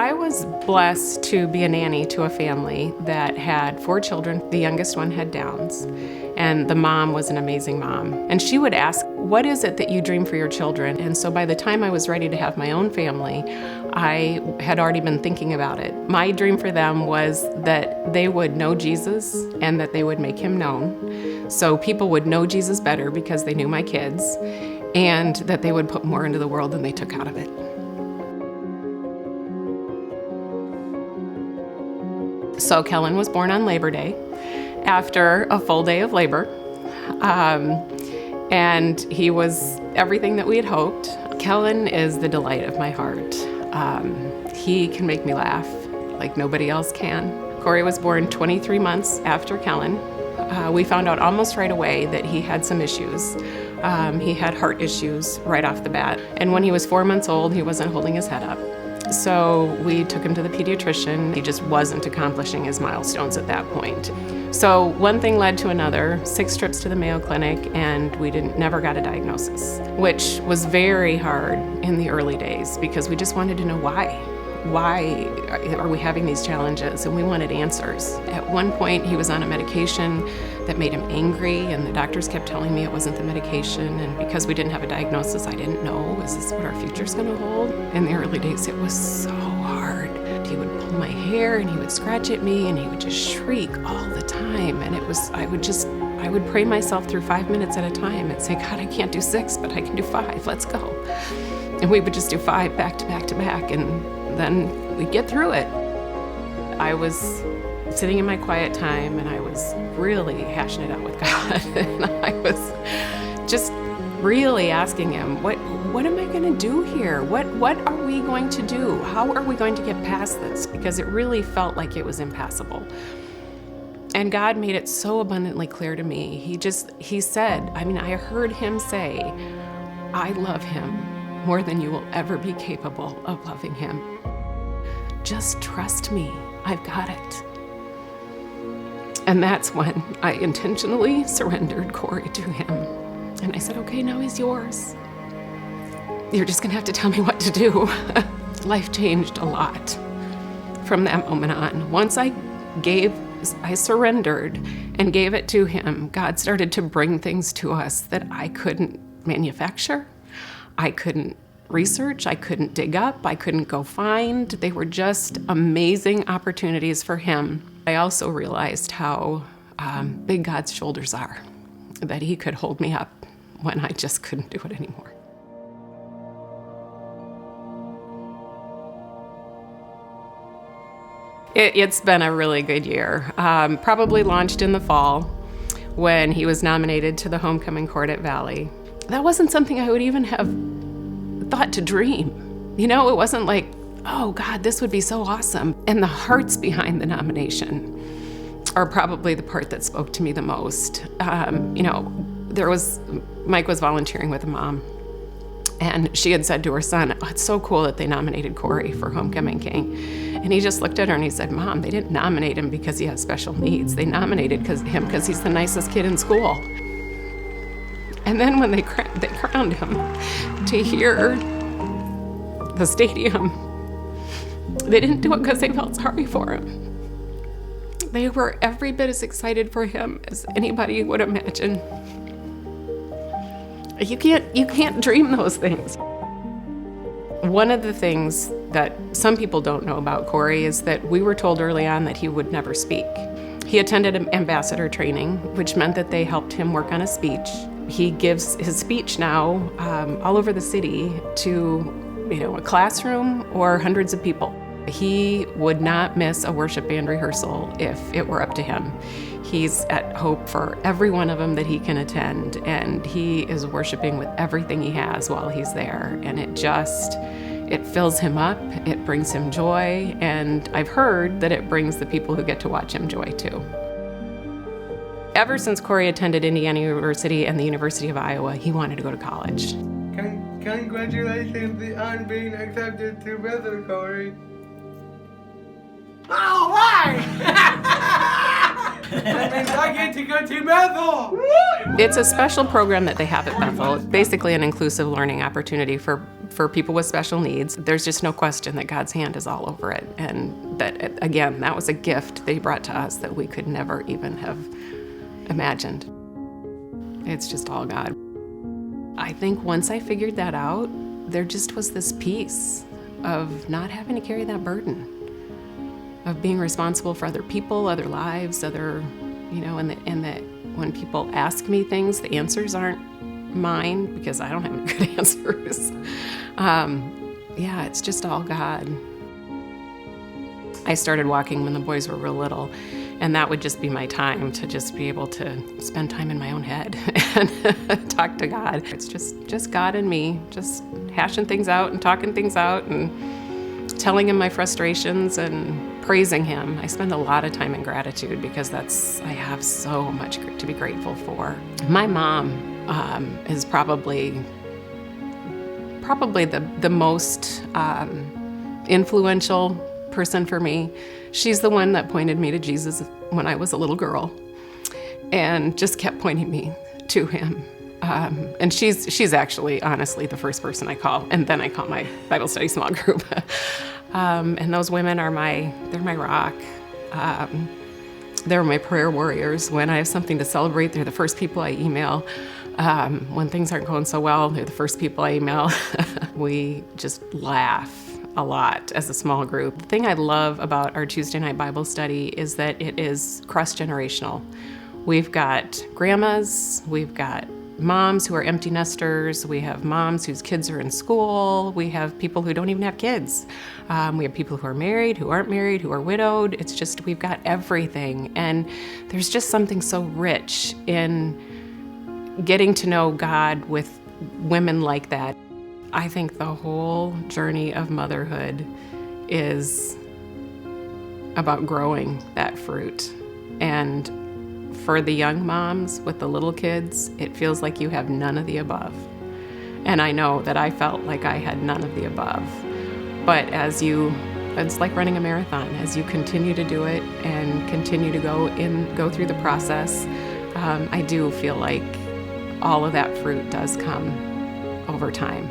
I was blessed to be a nanny to a family that had 4 children. The youngest one had Downs, and the mom was an amazing mom. And she would ask, what is it that you dream for your children? And so by the time I was ready to have my own family, I had already been thinking about it. My dream for them was that they would know Jesus and that they would make him known. So people would know Jesus better because they knew my kids, and that they would put more into the world than they took out of it. So Kellen was born on Labor Day after a full day of labor. And he was everything that we had hoped. Kellen is the delight of my heart. He can make me laugh like nobody else can. Corey was born 23 months after Kellen. We found out almost right away that he had some issues. He had heart issues right off the bat. And when he was 4 months old, he wasn't holding his head up. So we took him to the pediatrician. He just wasn't accomplishing his milestones at that point. So one thing led to another, 6 trips to the Mayo Clinic, and we never got a diagnosis, which was very hard in the early days because we just wanted to know why. Why are we having these challenges? And we wanted answers. At one point, he was on a medication that made him angry, and the doctors kept telling me it wasn't the medication. And because we didn't have a diagnosis, I didn't know, is this what our future's gonna hold? In the early days, it was so hard. He would pull my hair and he would scratch at me and he would just shriek all the time. And I would pray myself through 5 minutes at a time and say, God, I can't do 6, but I can do 5, let's go. And we would just do 5 back to back to back, and then we'd get through it. I was sitting in my quiet time and I was really hashing it out with God. And I was just really asking him, what am I going to do here? What are we going to do? How are we going to get past this? Because it really felt like it was impassable. And God made it so abundantly clear to me. He said, I heard him say, I love him more than you will ever be capable of loving him. Just trust me, I've got it. And that's when I intentionally surrendered Corey to him. And I said, okay, now he's yours. You're just gonna have to tell me what to do. Life changed a lot from that moment on. Once I surrendered and gave it to him, God started to bring things to us that I couldn't manufacture. I couldn't research, I couldn't dig up, I couldn't go find. They were just amazing opportunities for him. I also realized how big God's shoulders are, that he could hold me up when I just couldn't do it anymore. It's been a really good year. Probably launched in the fall when he was nominated to the homecoming court at Valley. That wasn't something I would even have thought to dream. It wasn't like, oh God, this would be so awesome. And the hearts behind the nomination are probably the part that spoke to me the most. Mike was volunteering with a mom, and she had said to her son, oh, it's so cool that they nominated Corey for Homecoming King. And he just looked at her and he said, Mom, they didn't nominate him because he has special needs. They nominated him because he's the nicest kid in school. And then when they crowned him, to hear the stadium, they didn't do it because they felt sorry for him. They were every bit as excited for him as anybody would imagine. You can't dream those things. One of the things that some people don't know about Corey is that we were told early on that he would never speak. He attended ambassador training, which meant that they helped him work on a speech. He gives his speech now all over the city to, a classroom or hundreds of people. He would not miss a worship band rehearsal if it were up to him. He's at Hope for every one of them that he can attend, and he is worshiping with everything he has while he's there. And it fills him up, it brings him joy, and I've heard that it brings the people who get to watch him joy too. Ever since Corey attended Indiana University and the University of Iowa, he wanted to go to college. Congratulations on being accepted to Brother Corey. All right! That means I get to go to Bethel! It's a special program that they have at Bethel. Basically an inclusive learning opportunity for for people with special needs. There's just no question that God's hand is all over it. And that, again, that was a gift that he brought to us that we could never even have imagined. It's just all God. I think once I figured that out, there just was this peace of not having to carry that burden, of being responsible for other people, other lives, and that when people ask me things, the answers aren't mine because I don't have any good answers. It's just all God. I started walking when the boys were real little, and that would just be my time to just be able to spend time in my own head and talk to God. It's just God and me, just hashing things out and talking things out and telling him my frustrations and praising him. I spend a lot of time in gratitude because I have so much to be grateful for. My mom is probably the most influential person for me. She's the one that pointed me to Jesus when I was a little girl and just kept pointing me to him. And she's actually, honestly, the first person I call, and then I call my Bible study small group. And those women they're my rock. They're my prayer warriors. When I have something to celebrate, they're the first people I email. When things aren't going so well, they're the first people I email. We just laugh a lot as a small group. The thing I love about our Tuesday night Bible study is that it is cross-generational. We've got grandmas, we've got moms who are empty nesters, we have moms whose kids are in school, we have people who don't even have kids. We have people who are married, who aren't married, who are widowed. It's just, we've got everything. And there's just something so rich in getting to know God with women like that. I think the whole journey of motherhood is about growing that fruit. And for the young moms with the little kids, it feels like you have none of the above. And I know that I felt like I had none of the above. But it's like running a marathon. As you continue to do it and continue to go through the process, I do feel like all of that fruit does come over time.